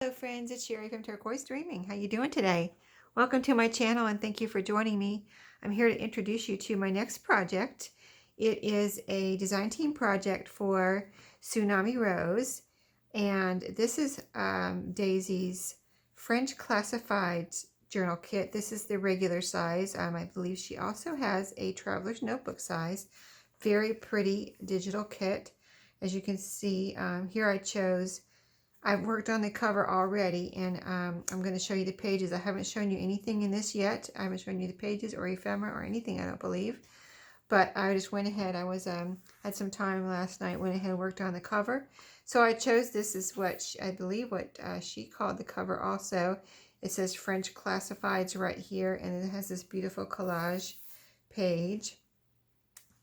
Hello friends, it's Sherry from Turquoise Dreaming. How you doing today? Welcome to my channel and thank you for joining me. I'm here to introduce you to my next project. It is a design team project for Tsunami Rose, and this is Daisy's French classified journal kit. This is the regular size. I believe she also has a traveler's notebook size. Very pretty digital kit. As you can see, here I've worked on the cover already, and I'm going to show you the pages. I haven't shown you anything in this yet. I haven't shown you the pages or ephemera or anything, I don't believe. But I just went ahead. I had some time last night, went ahead and worked on the cover. So I chose this as what I believe what she called the cover also. It says French Classifieds right here, and it has this beautiful collage page.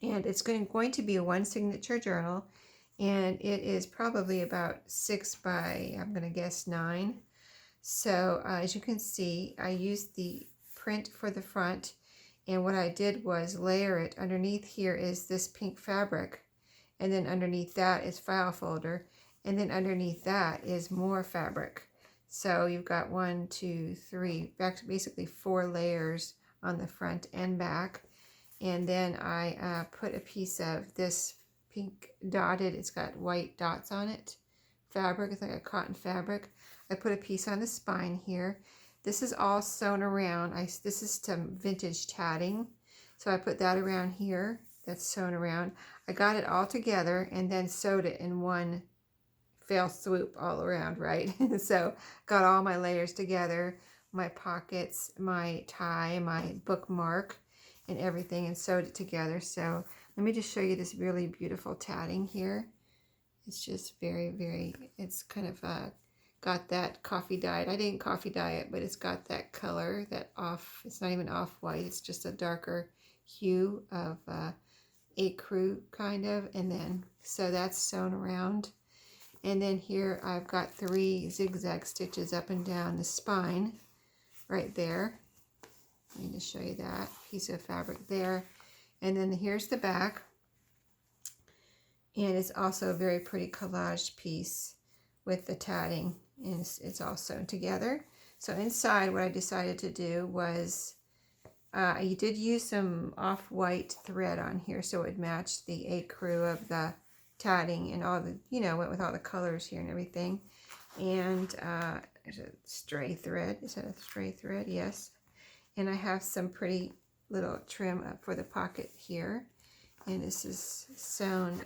And it's going to be a one signature journal. And it is probably about 6 by, I'm going to guess, 9. So as you can see, I used the print for the front, and what I did was layer it. Underneath here is this pink fabric, and then underneath that is file folder, and then underneath that is more fabric. So you've got 1, 2, 3, basically 4 layers on the front and back. And then I put a piece of this pink dotted, it's got white dots on it, fabric. It's like a cotton fabric. I put a piece on the spine here. This is all sewn around. This is some vintage tatting, so I put that around here. That's sewn around. I got it all together and then sewed it in one fell swoop all around, right? So got all my layers together, my pockets, my tie, my bookmark, and everything, and sewed it together. So let me just show you this really beautiful tatting here. It's just very, it's kind of got that coffee dyed. I didn't coffee dye it, but it's got that color, that off, it's not even off-white, it's just a darker hue of ecru kind of. And then, so that's sewn around. And then here I've got 3 zigzag stitches up and down the spine right there. Let me just show you that piece of fabric there. And then here's the back, and it's also a very pretty collage piece with the tatting, and it's all sewn together. So inside, what I decided to do was I did use some off-white thread on here so it would match the ecru of the tatting, and all the, went with all the colors here and everything. And there's a stray thread. Is that a stray thread? Yes. And I have some pretty little trim up for the pocket here, and this is sewn,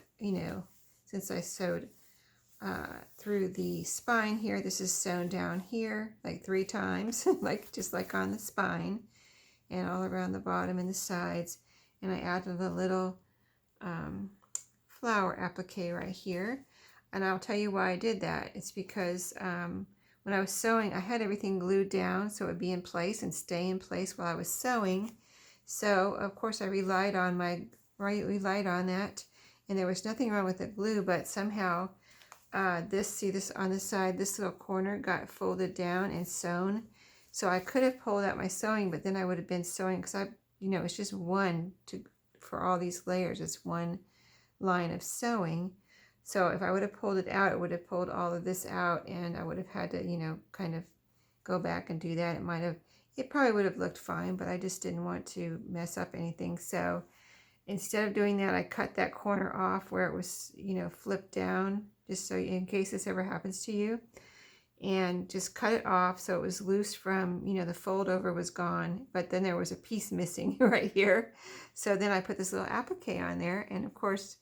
since I sewed through the spine here, this is sewn down here like 3 times, just like on the spine, and all around the bottom and the sides. And I added a little flower applique right here, and I'll tell you why I did that. It's because when I was sewing, I had everything glued down so it would be in place and stay in place while I was sewing. So of course I relied on that, and there was nothing wrong with the glue, but somehow this on the side, this little corner got folded down and sewn. So I could have pulled out my sewing, but then I would have been sewing, because it's just one for all these layers. It's one line of sewing. So if I would have pulled it out, it would have pulled all of this out, and I would have had to, kind of go back and do that. It probably would have looked fine, but I just didn't want to mess up anything. So instead of doing that, I cut that corner off where it was, flipped down, just so in case this ever happens to you, and just cut it off so it was loose from, the fold over was gone, but then there was a piece missing right here. So then I put this little applique on there, and of course,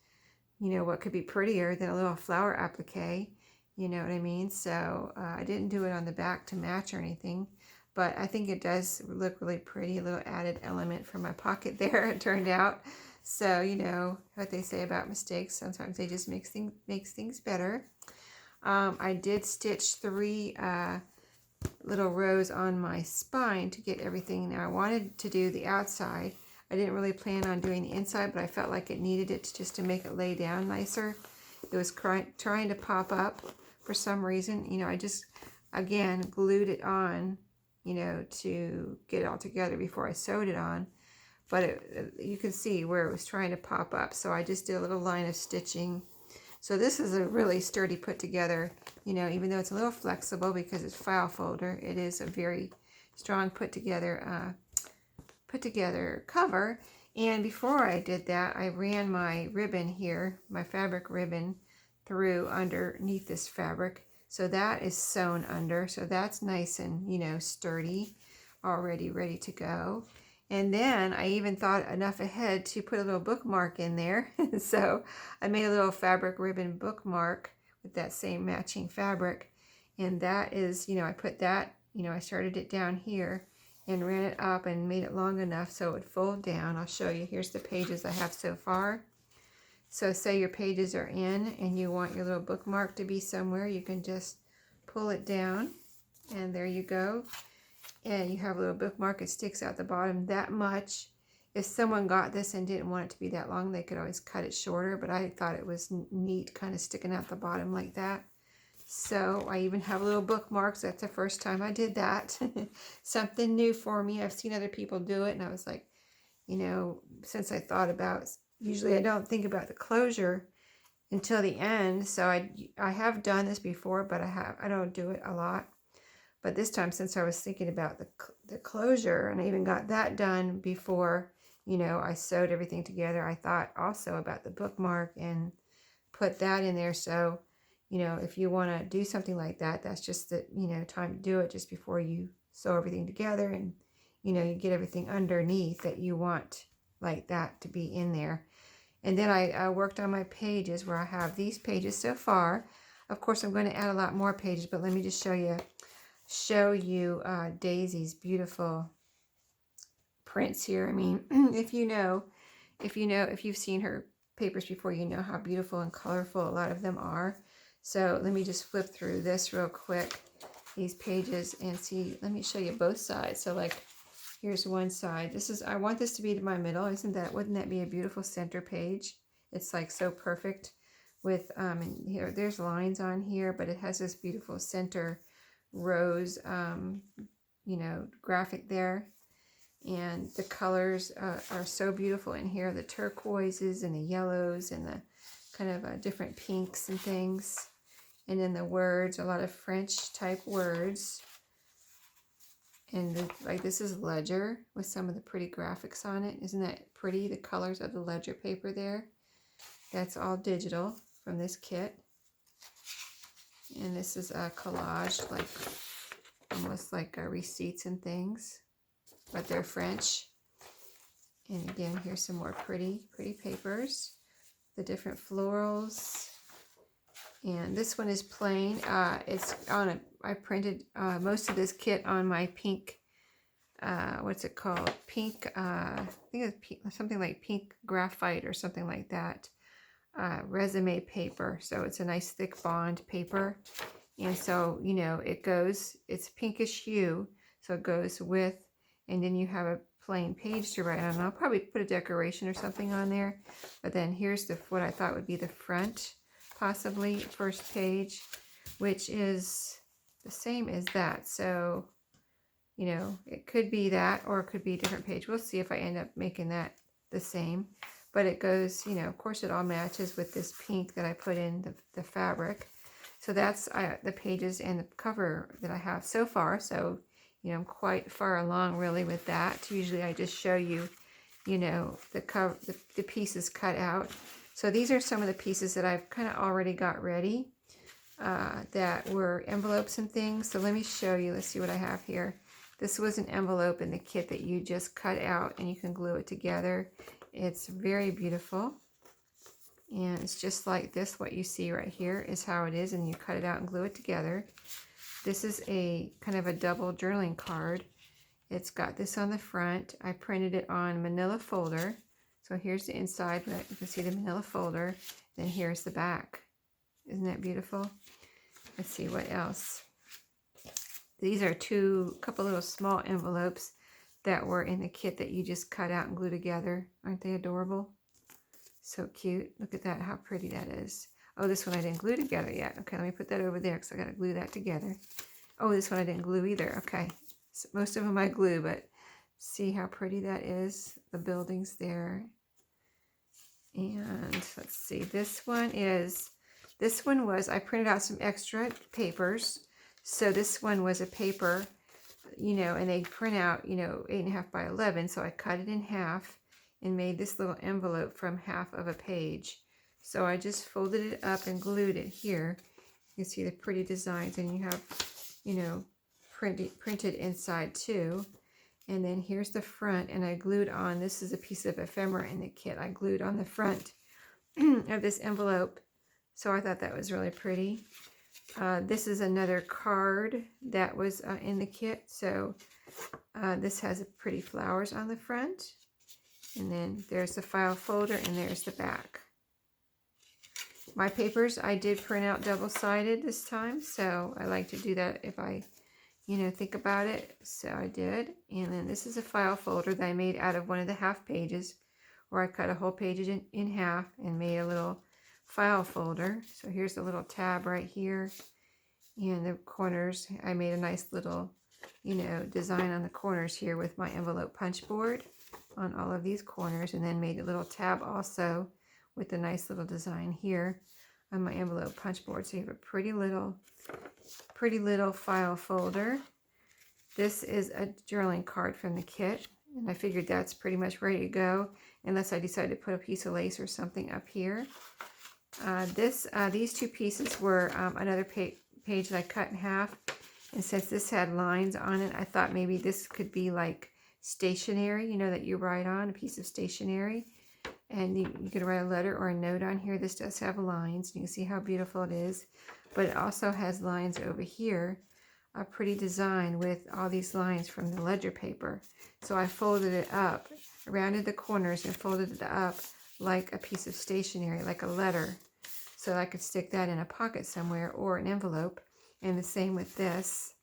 what could be prettier than a little flower applique, you know what I mean? So I didn't do it on the back to match or anything, but I think it does look really pretty, a little added element for my pocket there, it turned out. So, what they say about mistakes, sometimes they just makes things better. I did stitch 3 little rows on my spine to get everything. Now I wanted to do the outside. I didn't really plan on doing the inside, but I felt like it needed it just to make it lay down nicer. It was trying to pop up for some reason. I just, again, glued it on, to get it all together before I sewed it on. But you can see where it was trying to pop up. So I just did a little line of stitching So this is a really sturdy put together, you know, even though it's a little flexible because it's file folder, it is a very strong put together cover. And before I did that, I ran my ribbon here, my fabric ribbon, through underneath this fabric. So that is sewn under. So that's nice and, you know, sturdy, already ready to go. And then I even thought enough ahead to put a little bookmark in there. So I made a little fabric ribbon bookmark with that same matching fabric. And that is, you know, I put that, you know, I started it down here and ran it up and made it long enough so it would fold down. I'll show you. Here's the pages I have so far. So say your pages are in and you want your little bookmark to be somewhere, you can just pull it down and there you go. And you have a little bookmark. It sticks out the bottom that much. If someone got this and didn't want it to be that long, they could always cut it shorter, but I thought it was neat kind of sticking out the bottom like that. So I even have little bookmarks. That's the first time I did that. Something new for me. I've seen other people do it and I was like, you know, since I thought about, usually I don't think about the closure until the end. So I have done this before, but I don't do it a lot. But this time, since I was thinking about the closure, and I even got that done before, you know, I sewed everything together, I thought also about the bookmark and put that in there. So, you know, if you want to do something like that, that's just the, you know, time to do it just before you sew everything together and, you know, you get everything underneath that you want like that to be in there. And then I worked on my pages where I have these pages so far. Of course, I'm going to add a lot more pages, but let me just show you Daisy's beautiful prints here. I mean, if you've seen her papers before, you know how beautiful and colorful a lot of them are. So let me just flip through this real quick, these pages, and see. Let me show you both sides. So like, here's one side. I want this to be my middle. Wouldn't that be a beautiful center page? It's like so perfect with, and here, there's lines on here, but it has this beautiful center rose, you know, graphic there. And the colors are so beautiful in here. The turquoises and the yellows and the kind of different pinks and things. And then the words, a lot of French type words. And like this is ledger with some of the pretty graphics on it. Isn't that pretty? The colors of the ledger paper there. That's all digital from this kit. And this is a collage, like almost like receipts and things, but they're French. And again, here's some more pretty papers. The different florals. And this one is plain. It's on I printed most of this kit on my pink, what's it called? Pink, I think it's pink, something like pink graphite or something like that. Resume paper. So it's a nice thick bond paper. And so, you know, it's pinkish hue. So it goes with, and then you have a plain page to write on. I'll probably put a decoration or something on there. But then here's what I thought would be the front, possibly first page, which is the same as that. So, you know, it could be that or it could be a different page. We'll see if I end up making that the same. But it goes, you know, of course it all matches with this pink that I put in the fabric. So that's the pages and the cover that I have so far. So, you know, I'm quite far along really with that. Usually I just show you, you know, the pieces cut out. So these are some of the pieces that I've kind of already got ready that were envelopes and things. So let me show you. Let's see what I have here. This was an envelope in the kit that you just cut out and you can glue it together. It's very beautiful. And it's just like this. What you see right here is how it is, and you cut it out and glue it together. This is a kind of a double journaling card. It's got this on the front. I printed it on manila folder. So here's the inside. You can see the manila folder. Then here's the back. Isn't that beautiful? Let's see what else. These are couple little small envelopes that were in the kit that you just cut out and glue together. Aren't they adorable? So cute. Look at that, how pretty that is. Oh, this one I didn't glue together yet. Okay, let me put that over there because I got to glue that together. Oh, this one I didn't glue either. Okay, so most of them I glue, but see how pretty that is? The buildings there. And let's see, this one is This one was, I printed out some extra papers. So this one was a paper, you know, and they print out, you know, 8.5 by 11. So I cut it in half and made this little envelope from half of a page. So I just folded it up and glued it here. You can see the pretty designs, and you have, you know, printed inside too. And then here's the front, and I glued on, this is a piece of ephemera in the kit. I glued on the front of this envelope. So I thought that was really pretty. This is another card that was in the kit. So this has pretty flowers on the front. And then there's the file folder, and there's the back. My papers, I did print out double-sided this time. So I like to do that if I, you know, think about it. So I did. And then this is a file folder that I made out of one of the half pages, where I cut a whole page in half and made a little file folder. So here's the little tab right here, and the corners. I made a nice little, you know, design on the corners here with my envelope punch board on all of these corners, and then made a little tab also with a nice little design here on my envelope punch board. So you have a pretty little file folder. This is a journaling card from the kit, and I figured that's pretty much ready to go, unless I decide to put a piece of lace or something up here. These two pieces were another page that I cut in half, and since this had lines on it, I thought maybe this could be like stationery, you know, that you write on, a piece of stationery, and you could write a letter or a note on here. This does have lines, and you can see how beautiful it is, but it also has lines over here, a pretty design with all these lines from the ledger paper. So I folded it up, rounded the corners, and folded it up like a piece of stationery, like a letter, so I could stick that in a pocket somewhere or an envelope. And the same with this.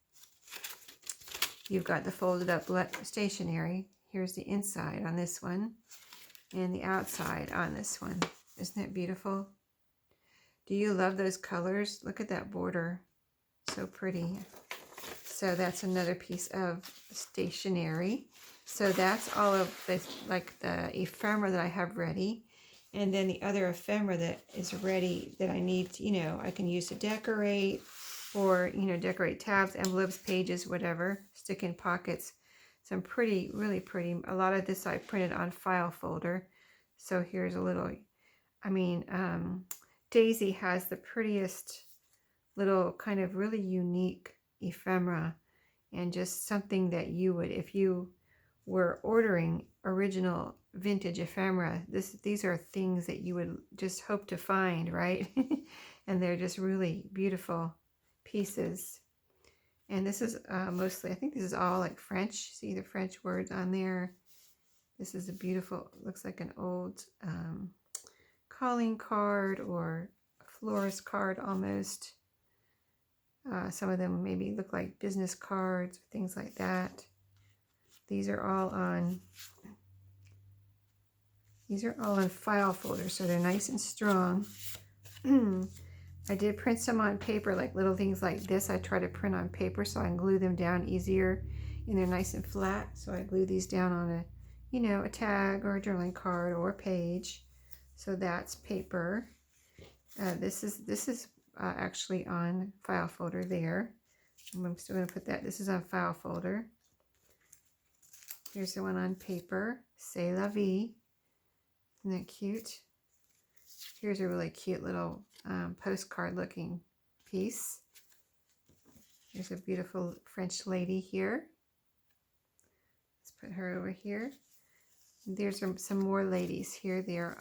You've got the folded up stationery. Here's the inside on this one, and the outside on this one. Isn't that beautiful? Do you love those colors? Look at that border. So pretty. So that's another piece of stationery. So that's all of this, like the ephemera that I have ready. And then the other ephemera that is ready that I need, you know, I can use to decorate, or, you know, decorate tabs, envelopes, pages, whatever, stick in pockets. Some pretty, really pretty. A lot of this I printed on file folder. So here's a little, I mean, Daisy has the prettiest little kind of really unique ephemera, and just something that you would, if you were ordering original vintage ephemera, these are things that you would just hope to find, right? And they're just really beautiful pieces. And this is mostly, I think this is all like French. See the French words on there. This is a beautiful, looks like an old calling card or a florist card almost. Some of them maybe look like business cards, things like that. These are all on file folders, so they're nice and strong. I did print some on paper, like little things like this. I try to print on paper so I can glue them down easier, and they're nice and flat. So I glue these down on a, you know, a tag or a journaling card or a page. So that's paper. This is actually on file folder there. I'm still going to put that. This is on file folder. Here's the one on paper. C'est la vie. Isn't that cute? Here's a really cute little postcard looking piece. There's a beautiful French lady here. Let's put her over here. There's some more ladies here. They're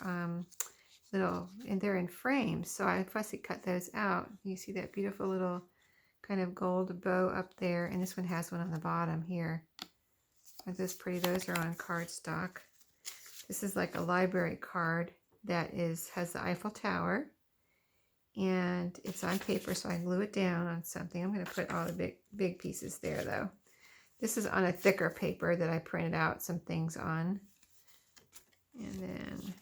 little, and they're in frames, so I fussy cut those out. You see that beautiful little kind of gold bow up there, and this one has one on the bottom here. Aren't those pretty? Those are on cardstock. This is like a library card that has the Eiffel Tower, and it's on paper, so I glue it down on something. I'm going to put all the big pieces there, though. This is on a thicker paper that I printed out some things on. And then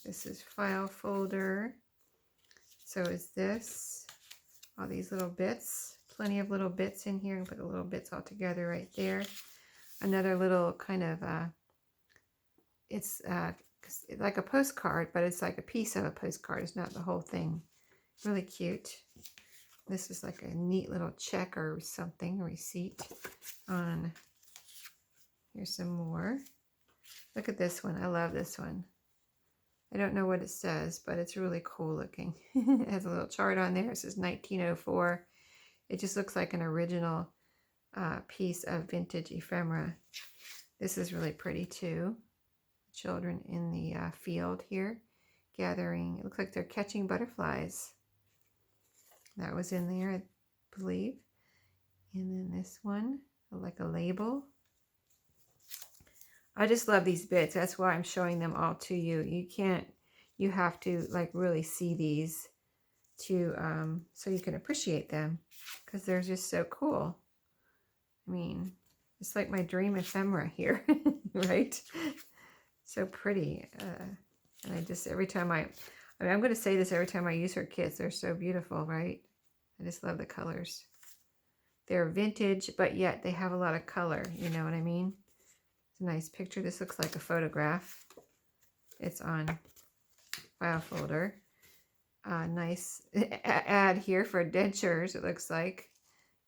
this is file folder. So is this. All these little bits. Plenty of little bits in here. And put the little bits all together right there. Another little kind of, it's like a postcard, but it's like a piece of a postcard. It's not the whole thing. Really cute. This is like a neat little check or something, receipt on. Here's some more. Look at this one. I love this one. I don't know what it says, but it's really cool looking. It has a little chart on there. It says 1904. It just looks like an original piece of vintage ephemera. This is really pretty too. Children in the field here gathering. It looks like they're catching butterflies. That was in there, I believe. And then this one, like a label. I just love these bits. That's why I'm showing them all to you. You have to like really see these to so you can appreciate them, because they're just so cool. I mean, it's like my dream ephemera here, right? So pretty. And I just, every time I'm going to say this every time I use her kits. They're so beautiful, right? I just love the colors. They're vintage, but yet they have a lot of color. You know what I mean? It's a nice picture. This looks like a photograph. It's on file folder. Nice ad here for dentures. It looks like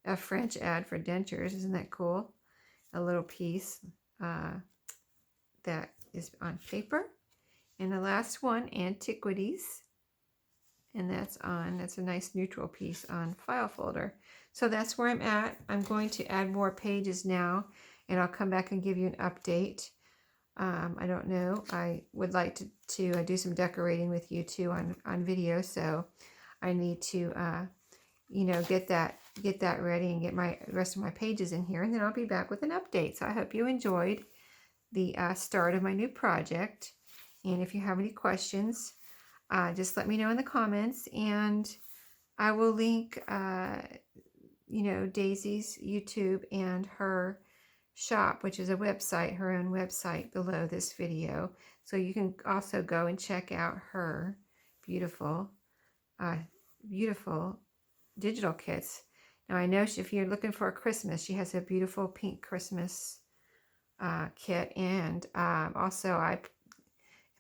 a French ad for dentures. Isn't that cool? A little piece that is on paper. And the last one, antiquities. And that's a nice neutral piece on file folder. So that's where I'm at. I'm going to add more pages now, and I'll come back and give you an update. I don't know. I would like to do some decorating with you too on video. So I need to, you know, get that ready and get my rest of my pages in here, and then I'll be back with an update. So I hope you enjoyed the start of my new project. And if you have any questions, just let me know in the comments, and I will link, you know, Daisy's YouTube and her shop, which is a website, her own website, below this video. So you can also go and check out her beautiful, beautiful digital kits. Now I know if you're looking for a Christmas, she has a beautiful pink Christmas kit, and also I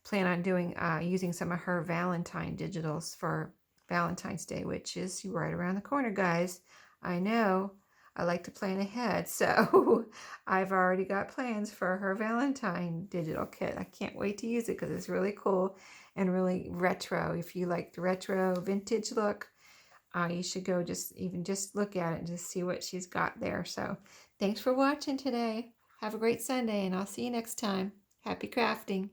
plan on doing using some of her Valentine digitals for Valentine's Day, which is right around the corner, guys. I know I like to plan ahead, so I've already got plans for her Valentine digital kit. I can't wait to use it because it's really cool and really retro. If you like the retro vintage look, you should go just look at it and just see what she's got there. So thanks for watching today. Have a great Sunday, and I'll see you next time. Happy crafting.